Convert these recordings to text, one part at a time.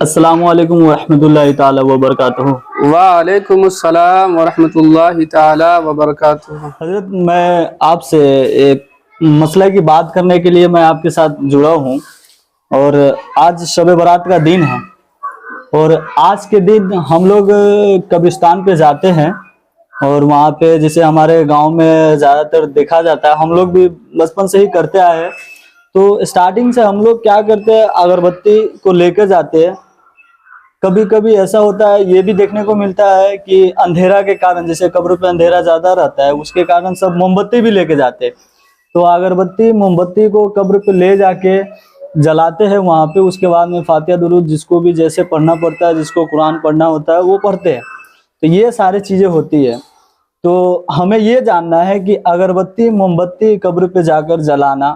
السلام علیکم ورحمۃ اللہ تعالی وبرکاتہ۔ وعلیکم السلام ورحمۃ اللہ تعالی وبرکاتہ۔ حضرت، میں آپ سے ایک مسئلہ کی بات کرنے کے لیے میں آپ کے ساتھ جڑا ہوں، اور آج شب برات کا دن ہے، اور آج کے دن ہم لوگ قبرستان پہ جاتے ہیں، اور وہاں پہ جیسے ہمارے گاؤں میں زیادہ تر دیکھا جاتا ہے، ہم لوگ بھی بچپن سے ہی کرتے آئے ہیں۔ تو اسٹارٹنگ سے ہم لوگ کیا کرتے ہیں، اگربتی کو لے کے جاتے ہیں۔ کبھی کبھی ایسا ہوتا ہے، یہ بھی دیکھنے کو ملتا ہے کہ اندھیرا کے کارن، جیسے قبر پہ اندھیرا زیادہ رہتا ہے، اس کے کارن سب موم بتی بھی لے کے جاتے ہیں۔ تو اگربتی موم بتی کو قبر پہ لے جا کے جلاتے ہیں وہاں پہ، اس کے بعد میں فاتحہ درود جس کو بھی جیسے پڑھنا پڑتا ہے، جس کو قرآن پڑھنا ہوتا ہے وہ پڑھتے ہیں۔ تو یہ ساری چیزیں ہوتی ہے۔ تو ہمیں یہ جاننا ہے کہ اگربتی موم بتی قبر پہ جا کر جلانا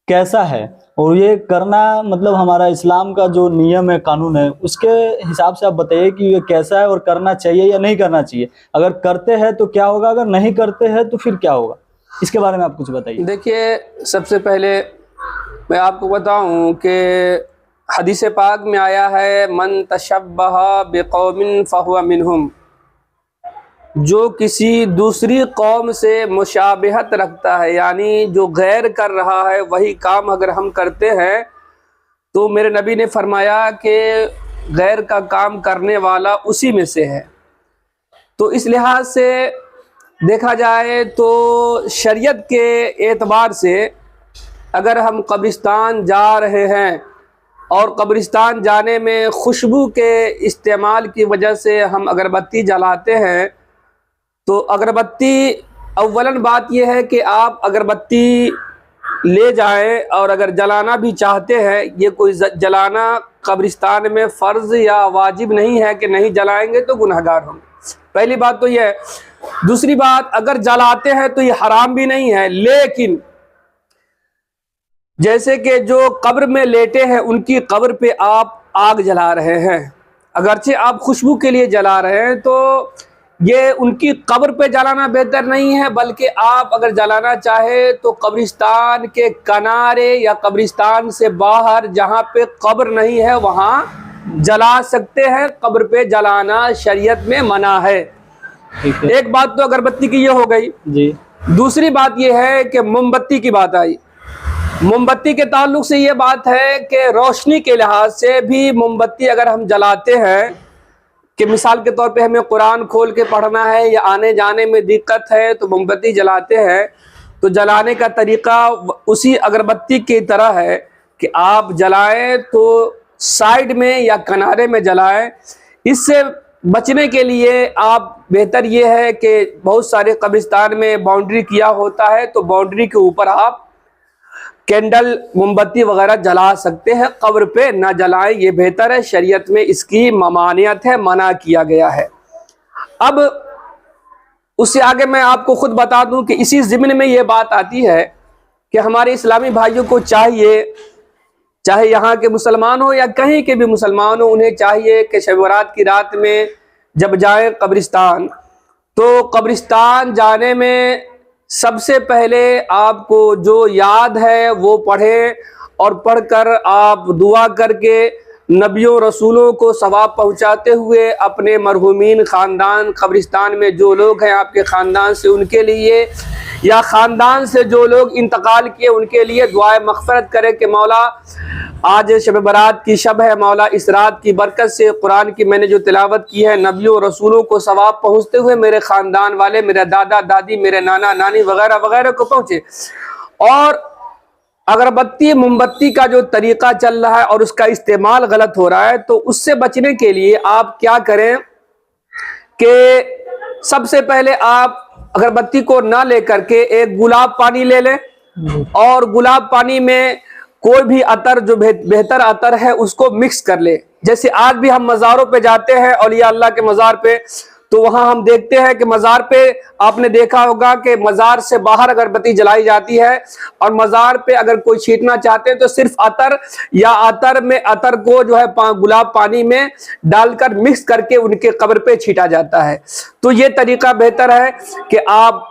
کیسا ہے، اور یہ کرنا مطلب ہمارا اسلام کا جو نیم ہے، قانون ہے، اس کے حساب سے آپ بتائیے کہ یہ کیسا ہے، اور کرنا چاہیے یا نہیں کرنا چاہیے۔ اگر کرتے ہیں تو کیا ہوگا، اگر نہیں کرتے ہیں تو پھر کیا ہوگا، اس کے بارے میں آپ کچھ بتائیے۔ دیکھیے، سب سے پہلے میں آپ کو بتاؤں کہ حدیث پاک میں آیا ہے، من تشبہ بقوم فہو منہم، جو کسی دوسری قوم سے مشابہت رکھتا ہے، یعنی جو غیر کر رہا ہے وہی کام اگر ہم کرتے ہیں تو میرے نبی نے فرمایا کہ غیر کا کام کرنے والا اسی میں سے ہے۔ تو اس لحاظ سے دیکھا جائے تو شریعت کے اعتبار سے اگر ہم قبرستان جا رہے ہیں اور قبرستان جانے میں خوشبو کے استعمال کی وجہ سے ہم اگربتی جلاتے ہیں، تو اگربتی اولاً بات یہ ہے کہ آپ اگربتی لے جائیں، اور اگر جلانا بھی چاہتے ہیں، یہ کوئی جلانا قبرستان میں فرض یا واجب نہیں ہے کہ نہیں جلائیں گے تو گنہگار ہوں گے۔ پہلی بات تو یہ ہے۔ دوسری بات، اگر جلاتے ہیں تو یہ حرام بھی نہیں ہے، لیکن جیسے کہ جو قبر میں لیٹے ہیں ان کی قبر پہ آپ آگ جلا رہے ہیں، اگرچہ آپ خوشبو کے لیے جلا رہے ہیں، تو یہ ان کی قبر پہ جلانا بہتر نہیں ہے، بلکہ آپ اگر جلانا چاہے تو قبرستان کے کنارے یا قبرستان سے باہر جہاں پہ قبر نہیں ہے وہاں جلا سکتے ہیں۔ قبر پہ جلانا شریعت میں منع ہے۔ ایک بات تو اگربتی کی یہ ہو گئی جی۔ دوسری بات یہ ہے کہ موم بتی کی بات آئی۔ موم بتی کے تعلق سے یہ بات ہے کہ روشنی کے لحاظ سے بھی موم بتی اگر ہم جلاتے ہیں، کہ مثال کے طور پہ ہمیں قرآن کھول کے پڑھنا ہے یا آنے جانے میں دقت ہے تو موم بتی جلاتے ہیں، تو جلانے کا طریقہ اسی اگربتی کی طرح ہے کہ آپ جلائیں تو سائیڈ میں یا کنارے میں جلائیں۔ اس سے بچنے کے لیے آپ بہتر یہ ہے کہ بہت سارے قبرستان میں باؤنڈری کیا ہوتا ہے، تو باؤنڈری کے اوپر آپ کینڈل موم بتی وغیرہ جلا سکتے ہیں، قبر پہ نہ جلائیں، یہ بہتر ہے۔ شریعت میں اس کی ممانعت ہے، منع کیا گیا ہے۔ اب اس سے آگے میں آپ کو خود بتا دوں کہ اسی ضمن میں یہ بات آتی ہے کہ ہمارے اسلامی بھائیوں کو چاہیے، چاہے یہاں کے مسلمان ہو یا کہیں کے بھی مسلمان ہو، انہیں چاہیے کہ شب برات کی رات میں جب جائیں قبرستان، تو قبرستان جانے میں سب سے پہلے آپ کو جو یاد ہے وہ پڑھیں، اور پڑھ کر آپ دعا کر کے نبیوں رسولوں کو ثواب پہنچاتے ہوئے اپنے مرحومین خاندان، قبرستان میں جو لوگ ہیں آپ کے خاندان سے، ان کے لیے یا خاندان سے جو لوگ انتقال کیے ان کے لیے دعائے مغفرت کریں کہ مولا آج شب برات کی شب ہے، مولا اس رات کی برکت سے قرآن کی میں نے جو تلاوت کی ہے، نبیوں رسولوں کو ثواب پہنچتے ہوئے میرے خاندان والے، میرے دادا دادی، میرے نانا نانی وغیرہ وغیرہ کو پہنچے۔ اور اگربتی موم بتی کا جو طریقہ چل رہا ہے اور اس کا استعمال غلط ہو رہا ہے، تو اس سے بچنے کے لیے آپ کیا کریں کہ سب سے پہلے آپ اگربتی کو نہ لے کر کے ایک گلاب پانی لے لیں، اور گلاب پانی میں کوئی بھی عطر جو بہتر عطر ہے اس کو مکس کر لے۔ جیسے آج بھی ہم مزاروں پہ جاتے ہیں، اولیاء اللہ کے مزار پہ، تو وہاں ہم دیکھتے ہیں کہ مزار پہ آپ نے دیکھا ہوگا کہ مزار سے باہر اگربتی جلائی جاتی ہے، اور مزار پہ اگر کوئی چھینٹنا چاہتے ہیں تو صرف عطر یا عطر کو جو ہے گلاب پانی میں ڈال کر مکس کر کے ان کے قبر پہ چھینٹا جاتا ہے۔ تو یہ طریقہ بہتر ہے کہ آپ